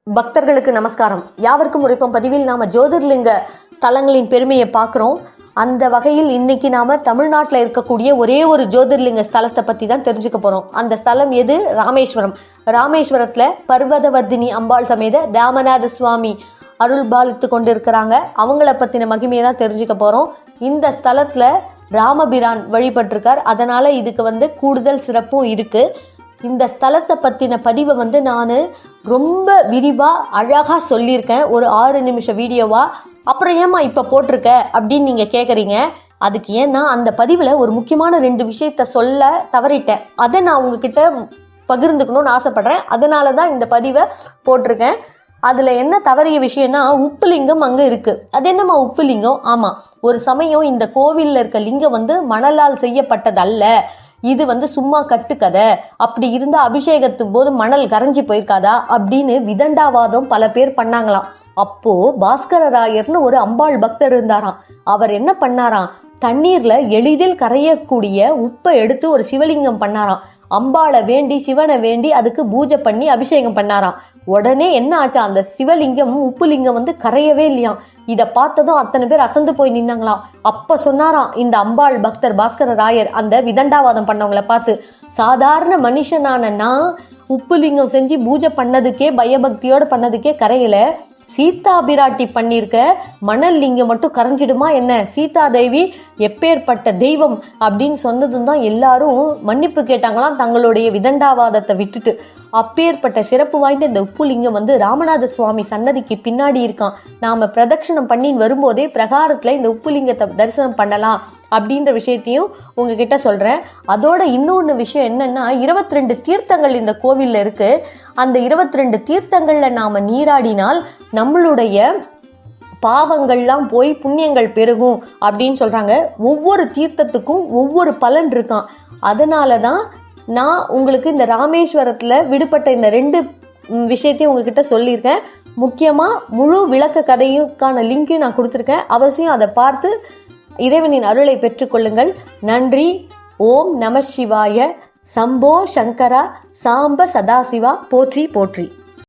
பக்தர்களுக்கு நமஸ்காரம். யாவருக்கும் உரைப்பம் பதிவில் நாம ஜோதிர்லிங்க ஸ்தலங்களின் பெருமையை பார்க்குறோம். அந்த வகையில் இன்னைக்கு நாம தமிழ்நாட்டில் இருக்கக்கூடிய ஒரே ஒரு ஜோதிர்லிங்க ஸ்தலத்தை பற்றி தான் தெரிஞ்சுக்க போகிறோம். அந்த ஸ்தலம் எது? ராமேஸ்வரம். ராமேஸ்வரத்தில் பர்வதவர்தினி அம்பாள் சமேத ராமநாத சுவாமி அருள் பாலித்து கொண்டு இருக்கிறாங்க. அவங்கள பற்றின மகிமையை தான் தெரிஞ்சுக்க போகிறோம். இந்த ஸ்தலத்தில் ராமபிரான் வழிபட்டிருக்கார். அதனால் இதுக்கு கூடுதல் சிறப்பும் இருக்குது. இந்த ஸ்தலத்தை பற்றின பதிவை நான் ரொம்ப விரிவாக அழகாக சொல்லியிருக்கேன், ஒரு 6 நிமிஷ வீடியோவாக. அப்புறம் ஏம்மா இப்போ போட்டிருக்க அப்படின்னு நீங்கள் கேட்குறீங்க. அதுக்கு ஏன்னா அந்த பதிவில் ஒரு முக்கியமான 2 விஷயத்த சொல்ல தவறிட்டேன். அதை நான் உங்ககிட்ட பகிர்ந்துக்கணும்னு ஆசைப்பட்றேன். அதனால தான் இந்த பதிவை போட்டிருக்கேன். அதில் என்ன தவறிய விஷயம்னா, உப்பு லிங்கம் அங்கே இருக்குது. அது என்னம்மா உப்பு லிங்கம்? ஆமாம், ஒரு சமயம் இந்த கோவிலில் இருக்க லிங்கம் மணலால் செய்யப்பட்டதல்ல. இது சும்மா கட்டுக்கதை. அப்படி இருந்த அபிஷேகத்துக்கு போது மணல் கரைஞ்சி போயிருக்காதா அப்படின்னு விதண்டாவாதம் பல பேர் பண்ணாங்களாம். அப்போ பாஸ்கரராயர்னு ஒரு அம்பாள் பக்தர் இருந்தாராம். அவர் என்ன பண்ணாராம், தண்ணீர்ல எளிதில் கரையக்கூடிய உப்பை எடுத்து ஒரு சிவலிங்கம் பண்ணாராம். அம்பாளை வேண்டி, சிவனை வேண்டி அதுக்கு பூஜை பண்ணி அபிஷேகம் பண்ணாராம். உடனே என்ன ஆச்சா, அந்த சிவலிங்கம் உப்பு லிங்கம் கரையவே இல்லையாம். இதை பார்த்ததும் அத்தனை பேர் அசந்து போய் நின்னாங்களாம். அப்ப சொன்னாராம் இந்த அம்பாள் பக்தர் பாஸ்கரராயர் அந்த விதண்டாவாதம் பண்ணவங்களை பார்த்து, சாதாரண மனுஷனான நான் உப்பு லிங்கம் செஞ்சு பூஜை பண்ணதுக்கே, பயபக்தியோடு பண்ணதுக்கே கரையில, சீதா பிராட்டி பண்ணியிருக்க மணல் லிங்கம் மட்டும் கரைஞ்சிடுமா என்ன? சீதா தேவி எப்பேற்பட்ட தெய்வம் அப்படின்னு சொன்னதும் தான் எல்லாரும் மன்னிப்பு கேட்டாங்களாம், தங்களுடைய விதண்டாவாதத்தை விட்டுட்டு. அப்பேற்பட்ட சிறப்பு வாய்ந்த இந்த உப்பு லிங்கம் ராமநாத சுவாமி சன்னதிக்கு பின்னாடி இருக்கான். நாம பிரதட்சணம் பண்ணின்னு வரும்போதே பிரகாரத்துல இந்த உப்பு லிங்கத்தை தரிசனம் பண்ணலாம் அப்படின்ற விஷயத்தையும் உங்ககிட்ட சொல்றேன். அதோட இன்னொன்று விஷயம் என்னன்னா, 22 தீர்த்தங்கள் இந்த கோவில்ல இருக்கு. அந்த 22 தீர்த்தங்கள்ல நாம நீராடினால் நம்மளுடைய பாவங்கள்லாம் போய் புண்ணியங்கள் பெருகும் அப்படின்னு சொல்றாங்க. ஒவ்வொரு தீர்த்தத்துக்கும் ஒவ்வொரு பலன் இருக்கான். அதனால தான் நான் உங்களுக்கு இந்த ராமேஸ்வரத்தில் விடுபட்ட இந்த 2 விஷயத்தையும் உங்ககிட்ட சொல்லியிருக்கேன். முக்கியமாக முழு விளக்க கதையுக்கான லிங்கையும் நான் கொடுத்துருக்கேன். அவசியம் அதை பார்த்து இறைவனின் அருளை பெற்றுக்கொள்ளுங்கள். நன்றி. ஓம் நம சிவாய. சம்போ சங்கரா சாம்ப சதாசிவா போற்றி போற்றி.